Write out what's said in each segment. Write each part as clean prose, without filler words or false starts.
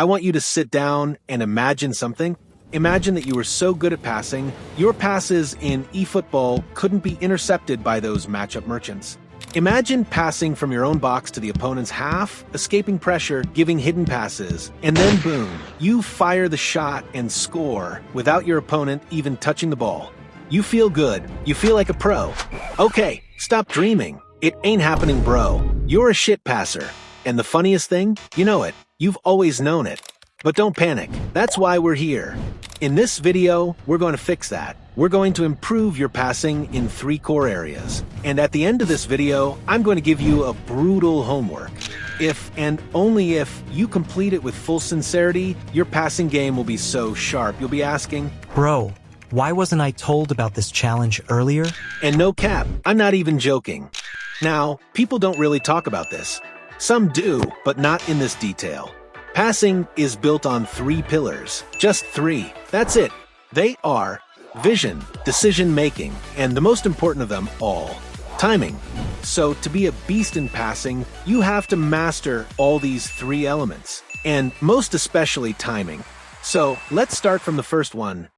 I want you to sit down and imagine something. Imagine that you were so good at passing, your passes in eFootball couldn't be intercepted by those matchup merchants. Imagine passing from your own box to the opponent's half, escaping pressure, giving hidden passes, and then boom, you fire the shot and score without your opponent even touching the ball. You feel good. You feel like a pro. Okay, stop dreaming. It ain't happening, bro. You're a shit passer. And the funniest thing? You know it. You've always known it. But don't panic. That's why we're here. In this video, we're going to fix that. We're going to improve your passing in 3 core areas. And at the end of this video, I'm going to give you a brutal homework. If and only if you complete it with full sincerity, your passing game will be so sharp you'll be asking, Bro, why wasn't I told about this challenge earlier? And no cap, I'm not even joking. Now, people don't really talk about this. Some do, but not in this detail. Passing is built on 3 pillars. Just 3. That's it. They are vision, decision-making, and the most important of them all, timing. So to be a beast in passing, you have to master all these 3 elements, and most especially timing. So let's start from the first one.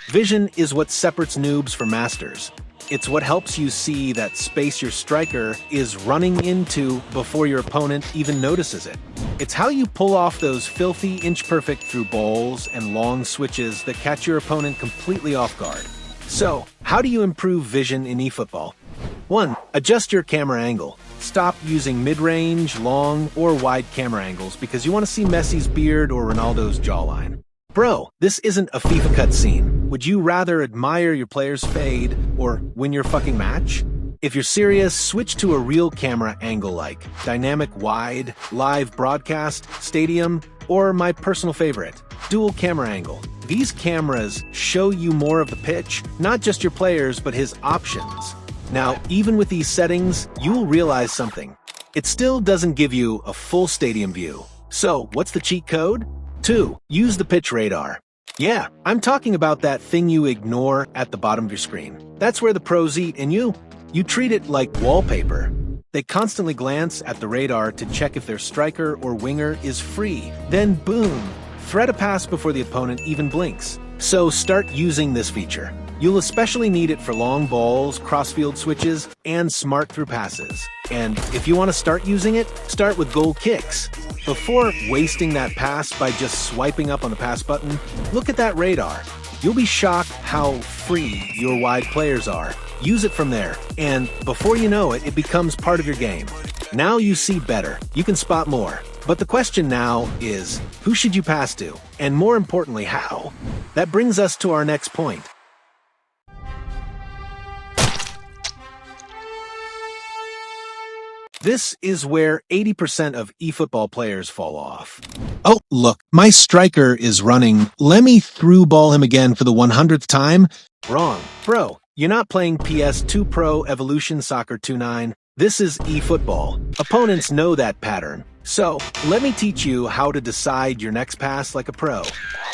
Vision is what separates noobs from masters. It's what helps you see that space your striker is running into before your opponent even notices it. It's how you pull off those filthy inch-perfect through balls and long switches that catch your opponent completely off guard. So, how do you improve vision in eFootball? 1. Adjust your camera angle. Stop using mid-range, long, or wide camera angles because you want to see Messi's beard or Ronaldo's jawline. Bro, this isn't a FIFA cutscene. Would you rather admire your players fade or win your fucking match? If you're serious, switch to a real camera angle like dynamic wide, live broadcast, stadium, or my personal favorite, dual camera angle. These cameras show you more of the pitch, not just your players, but his options. Now, even with these settings, you'll realize something. It still doesn't give you a full stadium view. So, what's the cheat code? 2. Use the pitch radar. Yeah, I'm talking about that thing you ignore at the bottom of your screen. That's where the pros eat, and you treat it like wallpaper. They constantly glance at the radar to check if their striker or winger is free. Then boom, thread a pass before the opponent even blinks. So start using this feature. You'll especially need it for long balls, crossfield switches, and smart through passes. And if you want to start using it, start with goal kicks. Before wasting that pass by just swiping up on the pass button, look at that radar. You'll be shocked how free your wide players are. Use it from there, and before you know it, it becomes part of your game. Now you see better, you can spot more. But the question now is, who should you pass to? And more importantly, how? That brings us to our next point. This is where 80% of eFootball players fall off. Oh, look, my striker is running. Let me through ball him again for the 100th time. Wrong. Bro, you're not playing PS2 Pro Evolution Soccer 2.9. This is eFootball. Opponents know that pattern. So, let me teach you how to decide your next pass like a pro.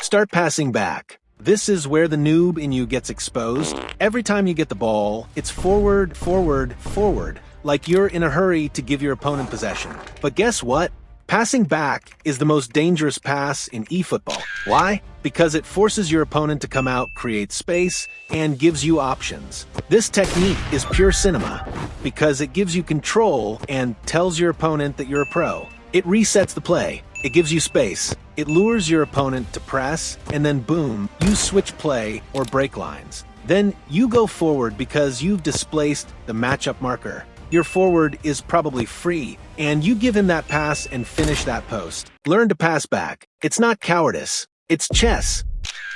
Start passing back. This is where the noob in you gets exposed. Every time you get the ball, it's forward, forward, forward. Like you're in a hurry to give your opponent possession. But guess what? Passing back is the most dangerous pass in eFootball. Why? Because it forces your opponent to come out, create space, and gives you options. This technique is pure cinema because it gives you control and tells your opponent that you're a pro. It resets the play. It gives you space. It lures your opponent to press, and then boom, you switch play or break lines. Then you go forward because you've displaced the matchup marker. Your forward is probably free, and you give him that pass and finish that post. Learn to pass back. It's not cowardice, it's chess.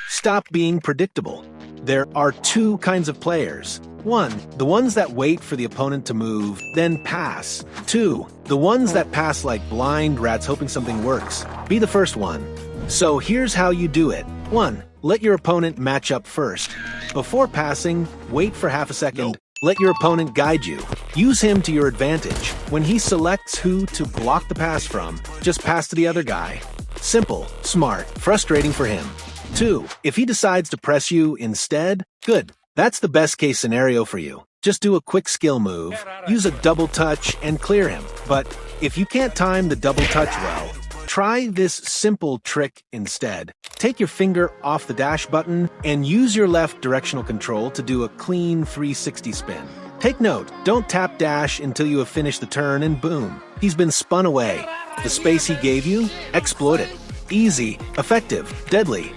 Stop being predictable. There are 2 kinds of players. 1, the ones that wait for the opponent to move, then pass. 2, the ones that pass like blind rats hoping something works. Be the first one. So here's how you do it. 1, let your opponent match up first. Before passing, wait for half a second. Let your opponent guide you. Use him to your advantage. When he selects who to block the pass from, just pass to the other guy. Simple, smart, frustrating for him. 2, if he decides to press you instead, good. That's the best case scenario for you. Just do a quick skill move, use a double touch, and clear him. But if you can't time the double touch well, try this simple trick instead. Take your finger off the dash button and use your left directional control to do a clean 360 spin. Take note, don't tap dash until you have finished the turn and boom, he's been spun away. The space he gave you? Exploit it. Easy, effective, deadly.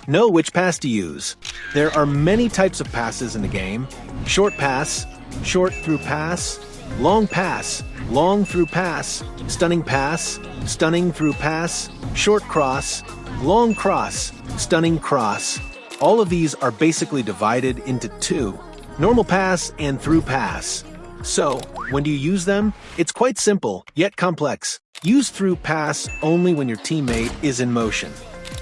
Know which pass to use. There are many types of passes in the game. Short pass, short through pass, long through pass, stunning through pass, short cross, long cross, stunning cross. All of these are basically divided into two, normal pass and through pass. So, when do you use them? It's quite simple, yet complex. Use through pass only when your teammate is in motion.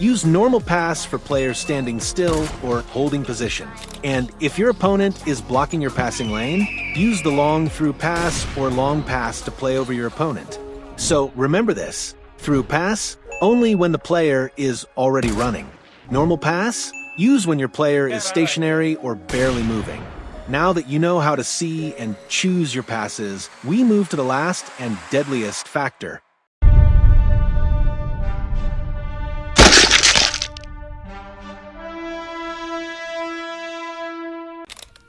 Use normal pass for players standing still or holding position. And if your opponent is blocking your passing lane, use the long through pass or long pass to play over your opponent. So remember this, through pass only when the player is already running. Normal pass, use when your player is stationary or barely moving. Now that you know how to see and choose your passes, we move to the last and deadliest factor.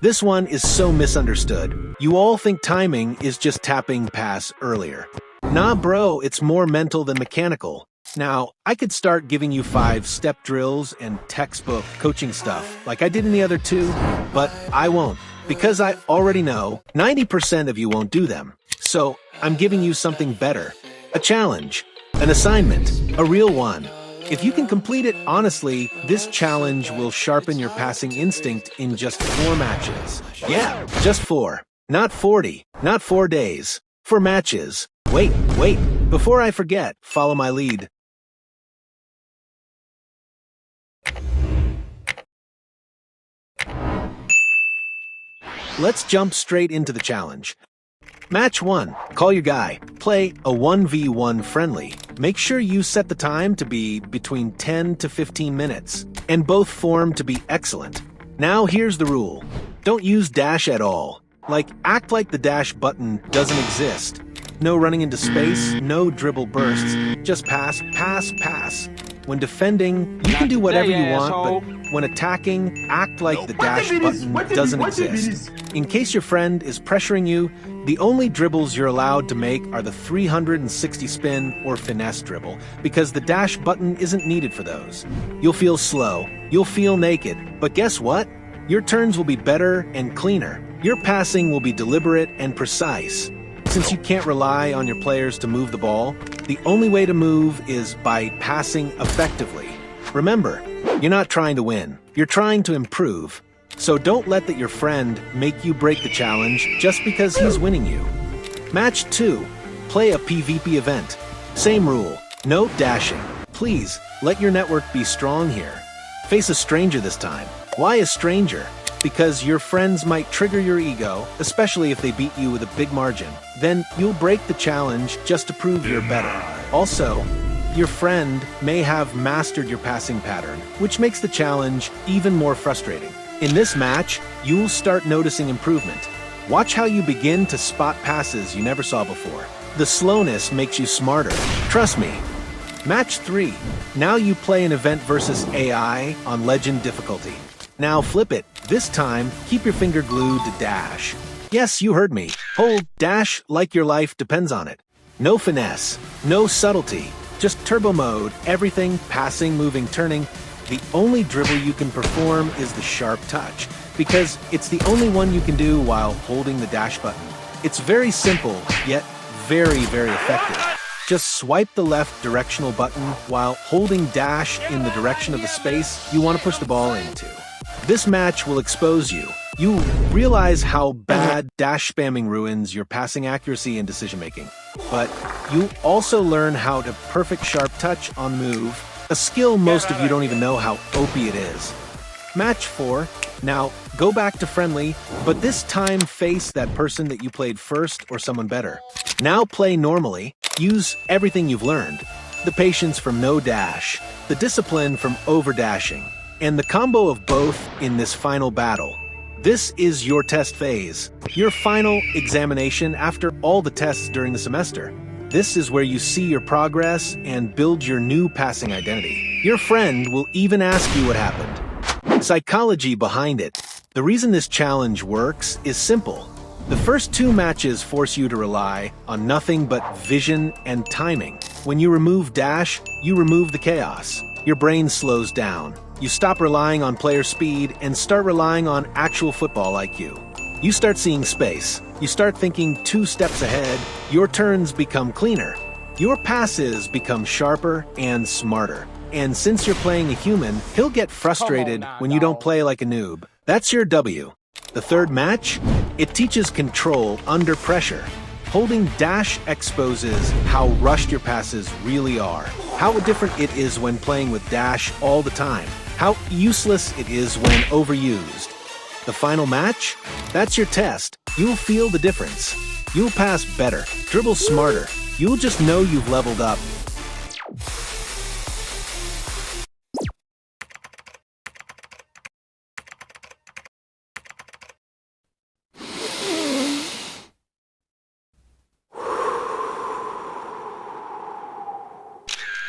This one is so misunderstood. You all think timing is just tapping pass earlier. Nah bro, it's more mental than mechanical. Now, I could start giving you 5-step drills and textbook coaching stuff like I did in the other two, but I won't, because I already know 90% of you won't do them. So, I'm giving you something better. A challenge, an assignment, a real one. If you can complete it honestly, this challenge will sharpen your passing instinct in just 4 matches. Yeah, just 4. Not 40. Not 4 days. 4 matches. Wait. Before I forget, follow my lead. Let's jump straight into the challenge. Match 1. Call your guy. Play a 1v1 friendly. Make sure you set the time to be between 10 to 15 minutes, and both form to be excellent. Now here's the rule. Don't use dash at all. Act like the dash button doesn't exist. No running into space, no dribble bursts, just pass. When defending, you can do whatever you want, but when attacking, act like the dash button doesn't exist. In case your friend is pressuring you, the only dribbles you're allowed to make are the 360 spin or finesse dribble, because the dash button isn't needed for those. You'll feel slow, you'll feel naked, but guess what? Your turns will be better and cleaner. Your passing will be deliberate and precise. Since you can't rely on your players to move the ball, the only way to move is by passing effectively. Remember, you're not trying to win, you're trying to improve. So don't let that your friend make you break the challenge just because he's winning you. Match 2. Play a PvP event. Same rule, no dashing. Please, let your network be strong here. Face a stranger this time. Why a stranger? Because your friends might trigger your ego, especially if they beat you with a big margin. Then you'll break the challenge just to prove you're better. Also, your friend may have mastered your passing pattern, which makes the challenge even more frustrating. In this match, you'll start noticing improvement. Watch how you begin to spot passes you never saw before. The slowness makes you smarter. Trust me. Match 3. Now you play an event versus AI on Legend difficulty. Now flip it. This time, keep your finger glued to dash. Yes, you heard me. Hold dash like your life depends on it. No finesse, no subtlety, just turbo mode, everything, passing, moving, turning. The only dribble you can perform is the sharp touch, because it's the only one you can do while holding the dash button. It's very simple, yet very, very effective. Just swipe the left directional button while holding dash in the direction of the space you want to push the ball into. This match will expose you. You realize how bad dash spamming ruins your passing accuracy and decision-making. But you also learn how to perfect sharp touch on move, a skill most of you don't even know how OP it is. Match 4. Now, go back to friendly, but this time face that person that you played first or someone better. Now play normally. Use everything you've learned. The patience from no dash, the discipline from over dashing, and the combo of both in this final battle. This is your test phase, your final examination after all the tests during the semester. This is where you see your progress and build your new passing identity. Your friend will even ask you what happened. Psychology behind it. The reason this challenge works is simple. The first 2 matches force you to rely on nothing but vision and timing. When you remove dash, you remove the chaos. Your brain slows down. You stop relying on player speed and start relying on actual football IQ. You start seeing space. You start thinking 2 steps ahead. Your turns become cleaner. Your passes become sharper and smarter. And since you're playing a human, he'll get frustrated when you don't play like a noob. That's your W. The third match? It teaches control under pressure. Holding dash exposes how rushed your passes really are. How different it is when playing with dash all the time. How useless it is when overused. The final match? That's your test. You'll feel the difference. You'll pass better, dribble smarter. You'll just know you've leveled up.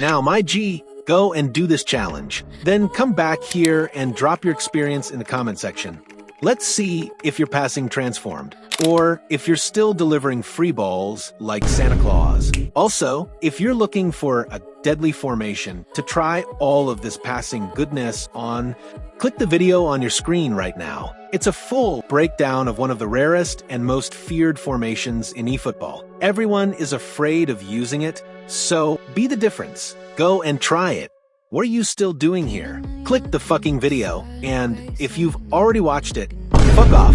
Now, my G, go and do this challenge. Then come back here and drop your experience in the comment section. Let's see if you're passing transformed, or if you're still delivering free balls like Santa Claus. Also, if you're looking for a deadly formation to try all of this passing goodness on, click the video on your screen right now. It's a full breakdown of one of the rarest and most feared formations in eFootball. Everyone is afraid of using it, so be the difference. Go and try it. What are you still doing here? Click the fucking video, and if you've already watched it, fuck off.